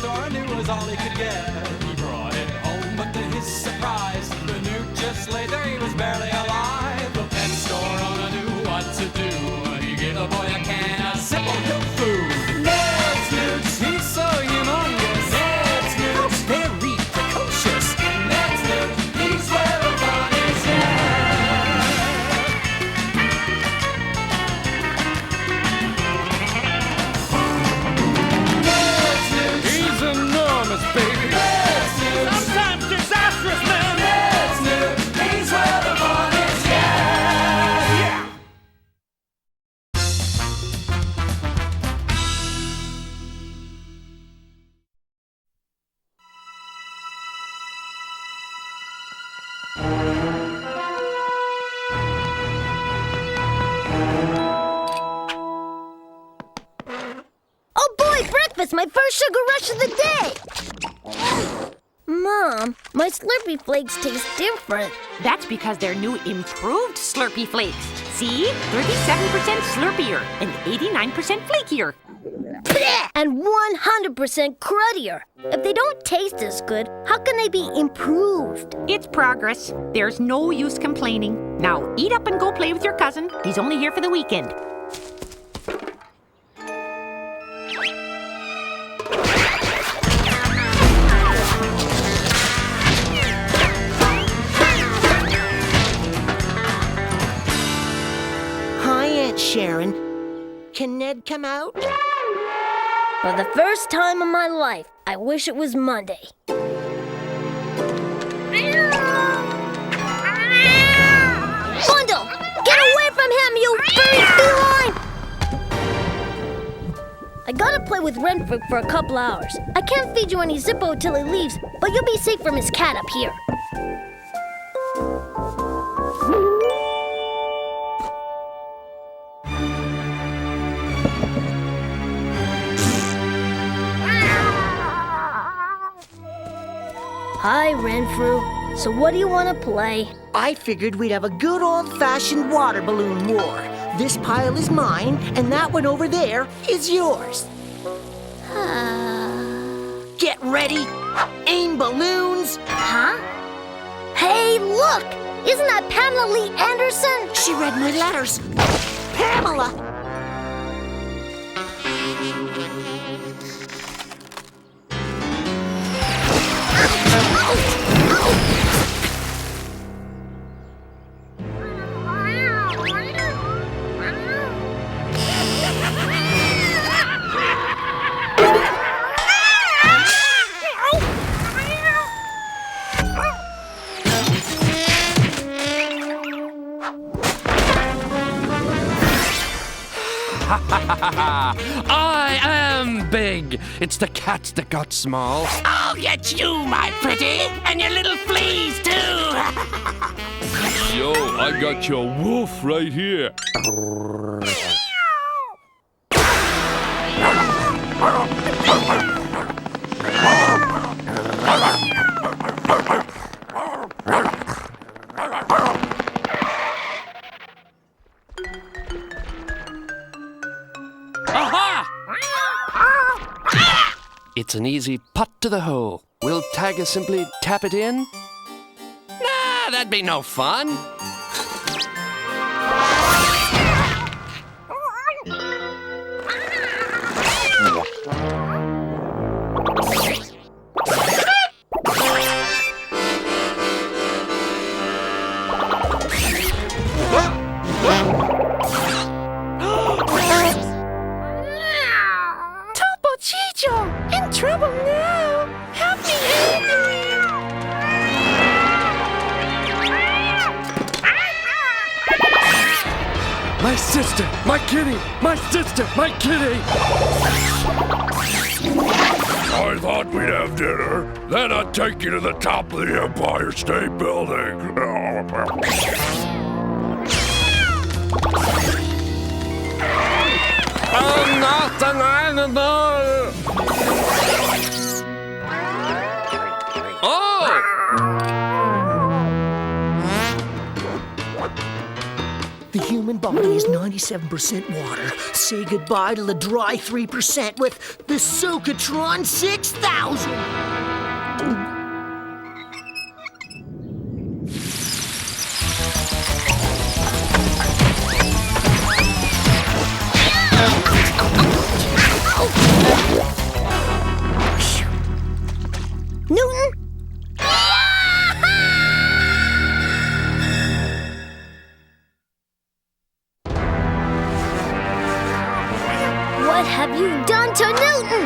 store and it was all he could get. He brought it home, but to his surprise, the newt just lay there, he was barely alive. The pet store owner knew what to do. He gave the boy a can of Zippo Newt Food. Ned's Newts, he's so humongous. Ned's Newts, very precocious. Ned's Newt, he's where the fun is at. Ned's Newts, he's enormous, baby. Ned's Newts, sometimes disastrous, man. Ned's Newt, he's where the fun is at. Yeah. Oh boy, breakfast! My first sugar rush of the day! Mom, my Slurpee Flakes taste different. That's because they're new improved Slurpee Flakes. See? 37% slurpier and 89% flakier. Blech! And 100% cruddier. If they don't taste as good, how can they be improved? It's progress. There's no use complaining. Now, eat up and go play with your cousin. He's only here for the weekend. Hi, Aunt Sharon. Can Ned come out? For the first time in my life, I wish it was Monday. Bundle! Get away from him, you furry feline! I gotta play with Renfrew for a couple hours. I can't feed you any Zippo till he leaves, but you'll be safe from his cat up here. Hi, Renfrew. So what do you want to play? I figured we'd have a good old-fashioned water balloon war. This pile is mine, and that one over there is yours. Get ready. Aim balloons. Huh? Hey, look! Isn't that Pamela Lee Anderson? She read my letters. Pamela! I am big. It's the cats that got small. I'll get you, my pretty, and your little fleas, too. Yo, I got your wolf right here. Aha! It's an easy putt to the hole. Will Tiger simply tap it in? Nah, that'd be no fun. Topo Chicho! In trouble now! Help me, My sister, my kitty, my sister, my kitty. I thought we'd have dinner, then I'd take you to the top of the Empire State Building. I'm not an animal. Oh! The human body is 97% water. Say goodbye to the dry 3% with the Socatron 6000. Newton? What have you done to Newton?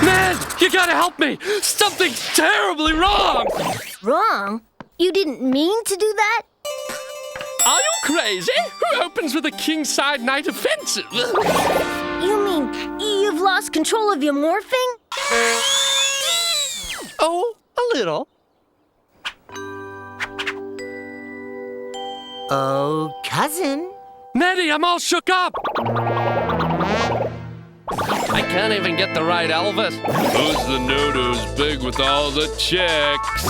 Ned, you gotta help me! Something's terribly wrong! Wrong? You didn't mean to do that? Are you crazy? Who opens with a kingside night offensive? You mean you've lost control of your morphing? Oh, a little. Oh, cousin. Nettie, I'm all shook up! I can't even get the right Elvis. Who's the newt who's big with all the chicks?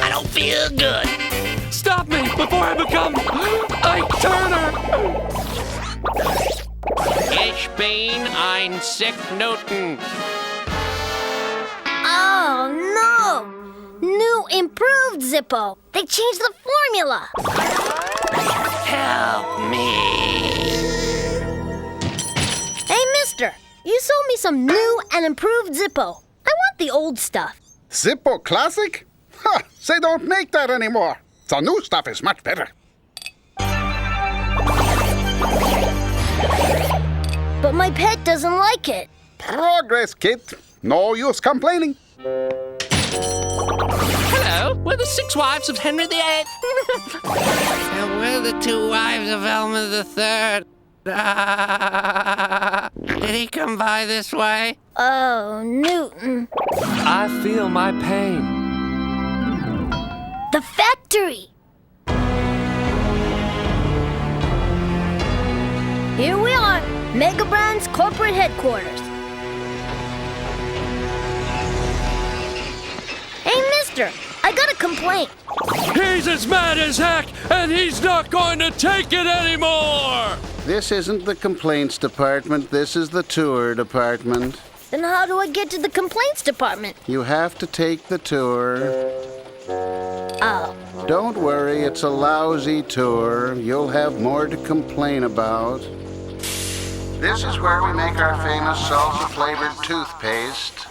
I don't feel good. Stop me before I become Ike Turner! Ich bin ein Sick Newton. Oh, no! New Improved Zippo. They changed the formula. Help me. Hey, mister, you sold me some new and improved Zippo. I want the old stuff. Zippo Classic? Ha! They don't make that anymore. The new stuff is much better. But my pet doesn't like it. Progress, kid. No use complaining. Hello, we're the 6 wives of Henry VIII. And we're the 2 wives of Elmer III. Did he come by this way? Oh, Newton. I feel my pain. The factory. Here we are, Mega Brand's corporate headquarters. Hey, mister, I got a complaint. He's as mad as heck, and he's not going to take it anymore! This isn't the complaints department. This is the tour department. Then how do I get to the complaints department? You have to take the tour. Oh, Don't worry, it's a lousy tour. You'll have more to complain about. This is where we make our famous salsa-flavored toothpaste.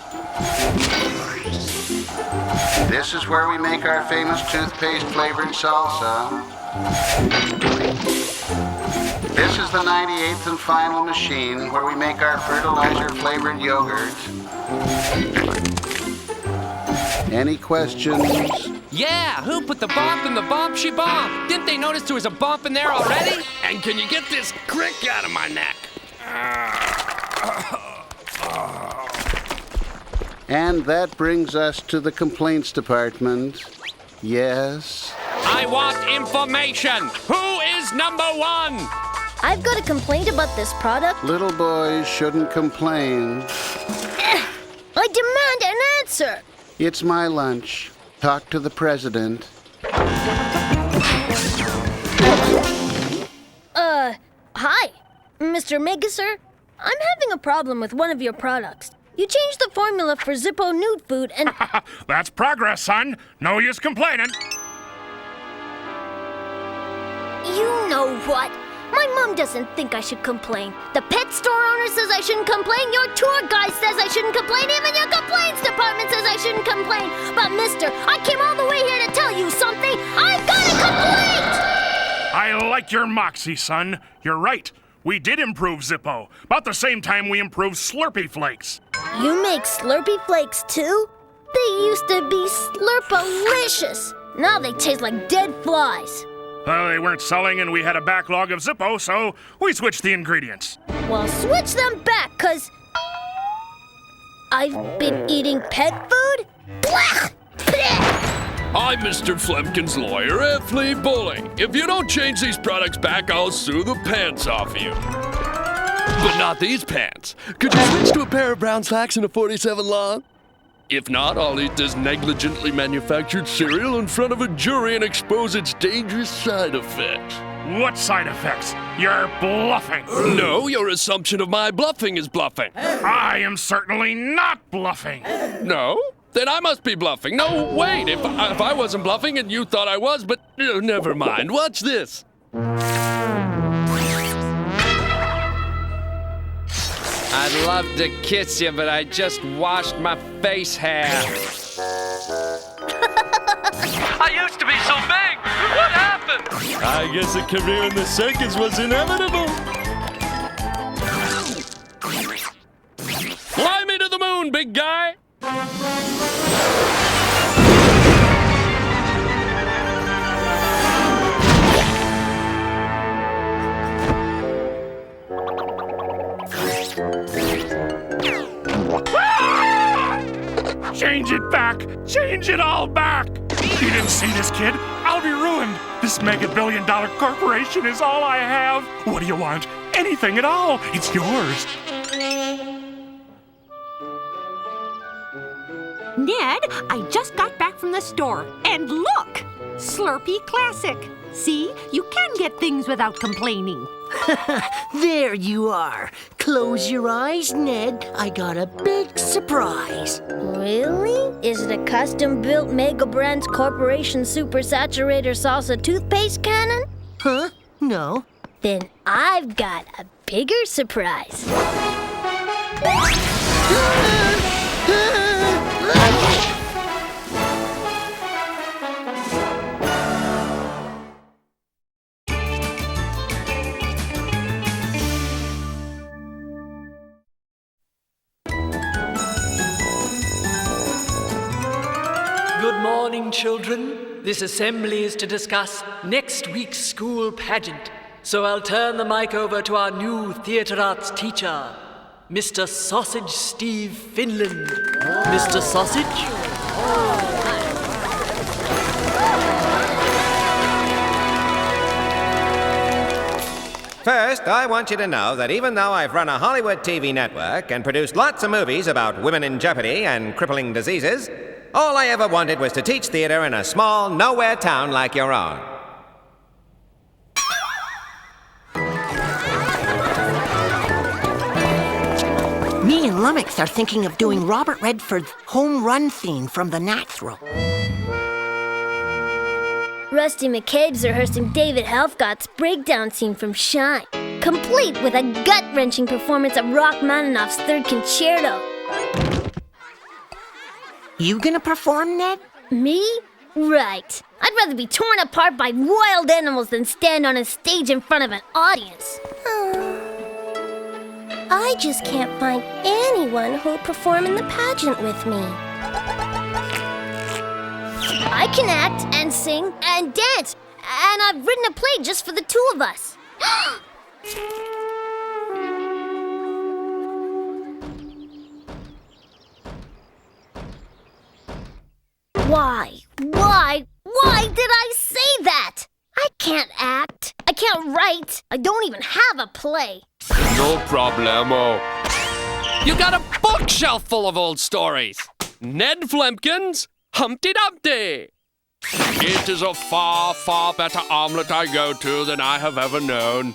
This is where we make our famous toothpaste-flavored salsa. This is the 98th and final machine where we make our fertilizer-flavored yogurt. Any questions? Yeah, who put the bump in the bump she bombed? Didn't they notice there was a bump in there already? And can you get this crick out of my neck? And that brings us to the complaints department. Yes? I want information. Who is number 1? I've got a complaint about this product. Little boys shouldn't complain. I demand an answer. It's my lunch. Talk to the president. Hi, Mr. Megasir. I'm having a problem with one of your products. You changed the formula for Zippo Newt Food and... That's progress, son. No use complaining. You know what? My mom doesn't think I should complain. The pet store owner says I shouldn't complain. Your tour guide says I shouldn't complain. Even your complaints department says I shouldn't complain. But mister, I came all the way here to tell you something. I've got a complaint! I like your moxie, son. You're right. We did improve Zippo. About the same time we improved Slurpee Flakes. You make Slurpee Flakes too? They used to be Slurpalicious. Now they taste like dead flies. They weren't selling and we had a backlog of Zippo, so we switched the ingredients. Well, switch them back, 'cause I've been eating pet food? Blah! Blech! I'm Mr. Flemkin's lawyer at Flea Bowling. If you don't change these products back, I'll sue the pants off you. But not these pants. Could you switch to a pair of brown slacks and a 47 long? If not, I'll eat this negligently manufactured cereal in front of a jury and expose its dangerous side effects. What side effects? You're bluffing. No, your assumption of my bluffing is bluffing. I am certainly not bluffing. No? Then I must be bluffing. No, wait, if I wasn't bluffing and you thought I was, but never mind. Watch this. I'd love to kiss you, but I just washed my face hair. I used to be so big. What happened? I guess a career in the circus was inevitable. Fly me to the moon, big guy. Change it back! Change it all back! You didn't see this, kid? I'll be ruined! This mega-billion-dollar corporation is all I have! What do you want? Anything at all! It's yours! Ned, I just got back from the store, and look! Slurpee Classic. See, you can get things without complaining. There you are. Close your eyes, Ned. I got a big surprise. Really? Is it a custom-built Mega Brands Corporation Super Saturator Salsa toothpaste cannon? Huh? No. Then I've got a bigger surprise. Good morning, children. This assembly is to discuss next week's school pageant. So I'll turn the mic over to our new theater arts teacher, Mr. Sausage Steve Finland. Mr. Sausage? First, I want you to know that even though I've run a Hollywood TV network and produced lots of movies about women in jeopardy and crippling diseases, all I ever wanted was to teach theater in a small, nowhere town like your own. Me and Lummox are thinking of doing Robert Redford's home run theme from The Natural. Rusty McCabe's rehearsing David Helfgott's breakdown scene from Shine, complete with a gut-wrenching performance of Rachmaninoff's Third Concerto. You gonna perform, Ned? Me? Right. I'd rather be torn apart by wild animals than stand on a stage in front of an audience. I just can't find anyone who'll perform in the pageant with me. I can act and sing and dance, and I've written a play just for the two of us. Why did I say that? I can't act. I can't write. I don't even have a play. No problemo. You got a bookshelf full of old stories. Ned Flemkins, Humpty Dumpty. It is a far, far better omelet I go to than I have ever known.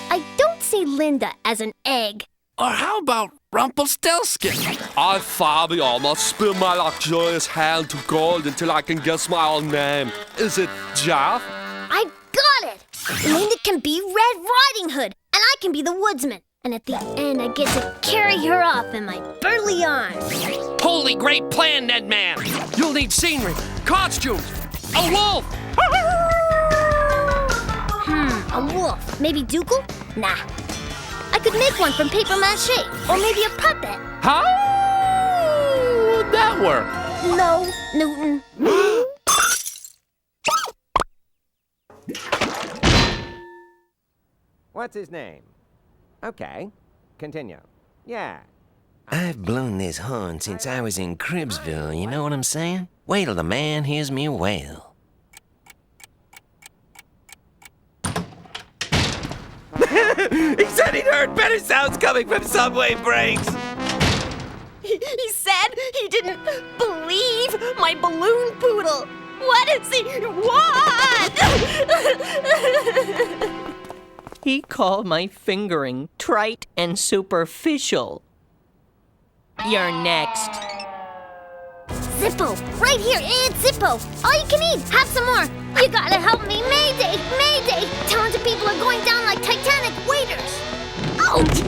I don't see Linda as an egg. Or how about Rumpelstiltskin? I far beyond must spill my luxurious hand to gold until I can guess my own name. Is it Jaff? I've got it! Linda can be Red Riding Hood, and I can be the woodsman. And at the end, I get to carry her off in my burly arms. Holy great plan, Ned Man! You'll need scenery, costumes, a wolf! A wolf. Maybe Dougal? Nah. I could make one from paper mache, or maybe a puppet. How would that work? No, Newton. What's his name? Okay, continue. Yeah. I've blown this horn since I was in Cribsville, you know what I'm saying? Wait till the man hears me wail. He said he'd heard better sounds coming from subway breaks. He said he didn't believe my balloon poodle. What does he want? He called my fingering trite and superficial. You're next. Zippo, right here, it's Zippo. All you can eat, have some more. You gotta help me, Mayday, Mayday. Talented people are going down like Titanic waiters. Ouch!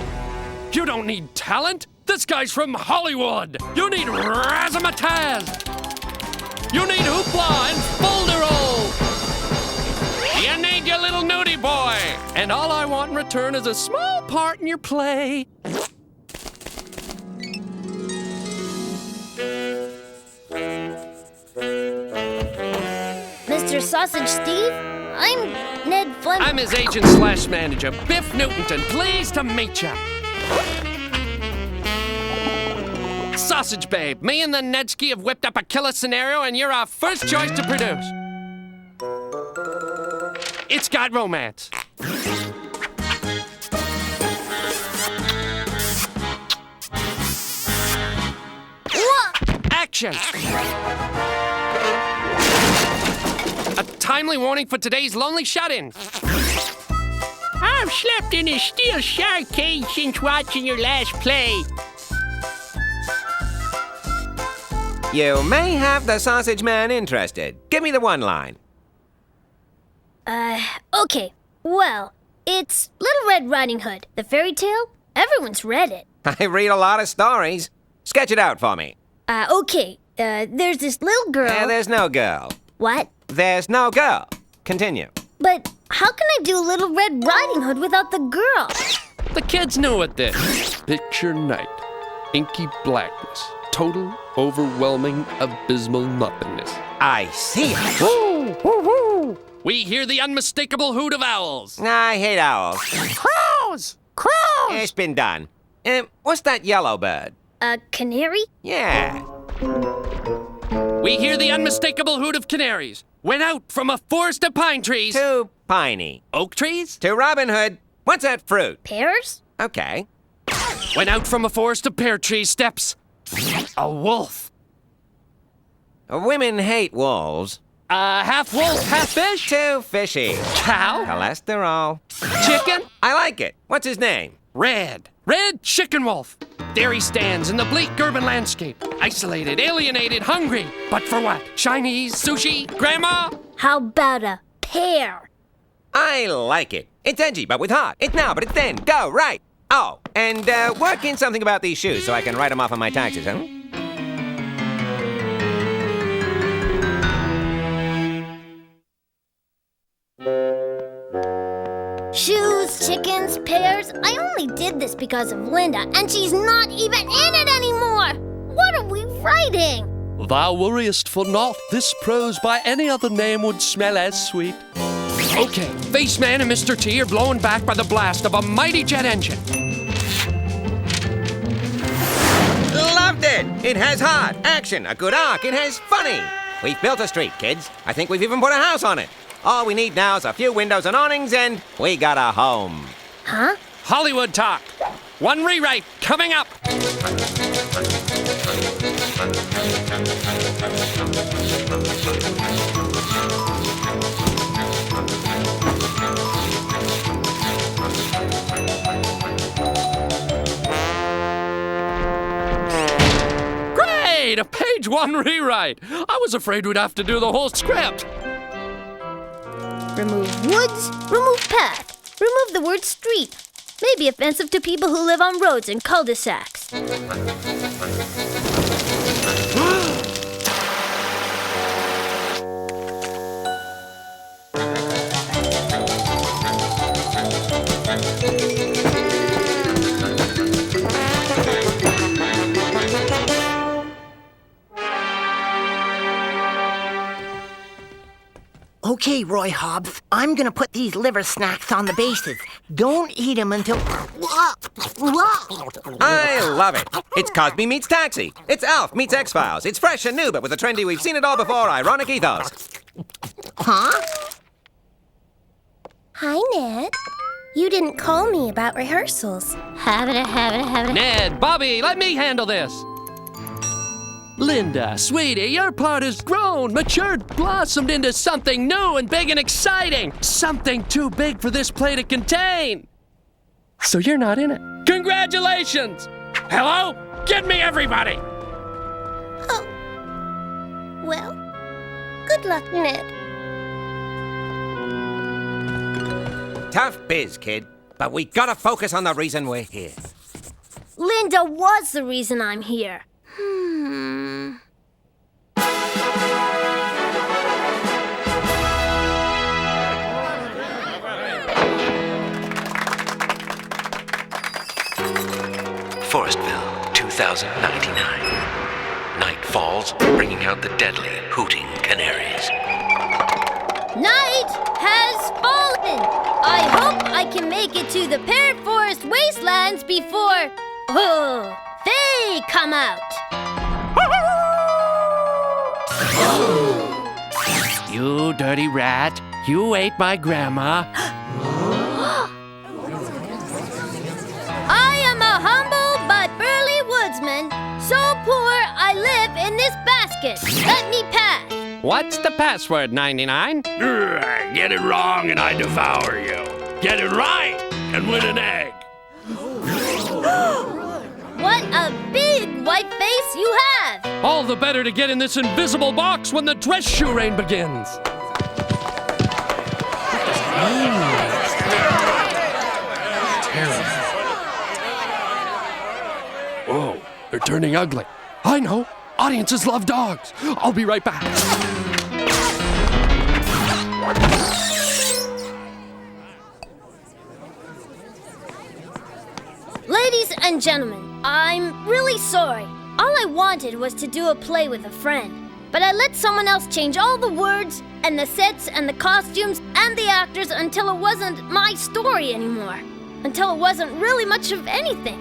You don't need talent. This guy's from Hollywood. You need razzmatazz. You need hoopla and folderol. You need your little nudie boy. And all I want in return is a small part in your play. Mr. Sausage Steve, I'm Ned Flem. I'm his agent/manager, Biff Newton. Pleased to meet ya. Sausage Babe, me and the Nedsky have whipped up a killer scenario, and you're our first choice to produce. It's got romance. Action! A timely warning for today's lonely shut-in. I've slept in a steel shark cage since watching your last play. You may have the sausage man interested. Give me the one line. Okay. Well, it's Little Red Riding Hood, the fairy tale. Everyone's read it. I read a lot of stories. Sketch it out for me. Okay. There's this little girl. There's no girl. What? There's no girl. Continue. But how can I do Little Red Riding Hood without the girl? The kids knew it then. Picture night. Inky blackness. Total, overwhelming, abysmal nothingness. I see it. Woo! Woo! Woo! We hear the unmistakable hoot of owls. I hate owls. Crows! Crows! It's been done. What's that yellow bird? A canary? Yeah. We hear the unmistakable hoot of canaries. Went out from a forest of pine trees. Too piney. Oak trees? To Robin Hood. What's that fruit? Pears? Okay. Went out from a forest of pear tree steps. A wolf. Women hate wolves. Half wolf, half fish? Too fishy. Cow? Cholesterol. Chicken? I like it. What's his name? Red. Red Chicken Wolf. There he stands in the bleak urban landscape. Isolated, alienated, hungry. But for what? Chinese, sushi, grandma? How about a pear? I like it. It's edgy, but with heart. It's now, but it's then. Go, right. Oh, and work in something about these shoes so I can write them off on my taxes, huh? Shoes, chickens, pears. I only did this because of Linda, and she's not even in it anymore. What are we writing? Thou worriest for naught. This prose by any other name would smell as sweet. Okay, Faceman and Mr. T are blown back by the blast of a mighty jet engine. Loved it! It has heart, action, a good arc, it has funny. We've built a street, kids. I think we've even put a house on it. All we need now is a few windows and awnings, and we got a home. Huh? Hollywood talk. One rewrite coming up. Great! A page one rewrite. I was afraid we'd have to do the whole script. Remove woods, remove path, remove the word street. May be offensive to people who live on roads and cul-de-sacs. Okay, Roy Hobbs, I'm gonna put these liver snacks on the bases. Don't eat them until... I love it. It's Cosby meets Taxi. It's Alf meets X-Files. It's fresh and new, but with a trendy we've seen it all before ironic ethos. Huh? Hi, Ned. You didn't call me about rehearsals. Ned, Bobby, let me handle this. Linda, sweetie, your part has grown, matured, blossomed into something new and big and exciting. Something too big for this play to contain. So you're not in it. Congratulations! Hello? Get me everybody! Oh. Well, good luck, Ned. Tough biz, kid. But we gotta focus on the reason we're here. Linda was the reason I'm here. Forestville, 2099. Night falls, bringing out the deadly hooting canaries. Night has fallen. I hope I can make it to the Parrot Forest wastelands before they come out. You dirty rat. You ate my grandma. I am a humble but burly woodsman. So poor I live in this basket. Let me pass. What's the password, 99? Get it wrong and I devour you. Get it right and win an egg. What a big white face you have! All the better to get in this invisible box when the dress shoe rain begins. Whoa, they're turning ugly. I know. Audiences love dogs. I'll be right back. Ladies and gentlemen, I'm really sorry. All I wanted was to do a play with a friend. But I let someone else change all the words and the sets and the costumes and the actors until it wasn't my story anymore. Until it wasn't really much of anything.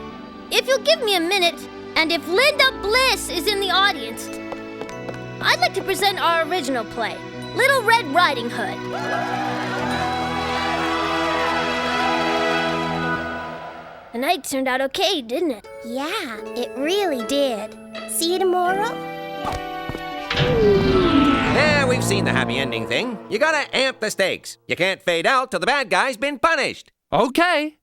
If you'll give me a minute, and if Linda Bliss is in the audience, I'd like to present our original play, Little Red Riding Hood. The night turned out okay, didn't it? Yeah, it really did. See you tomorrow? Yeah, we've seen the happy ending thing. You gotta amp the stakes. You can't fade out till the bad guy's been punished. Okay.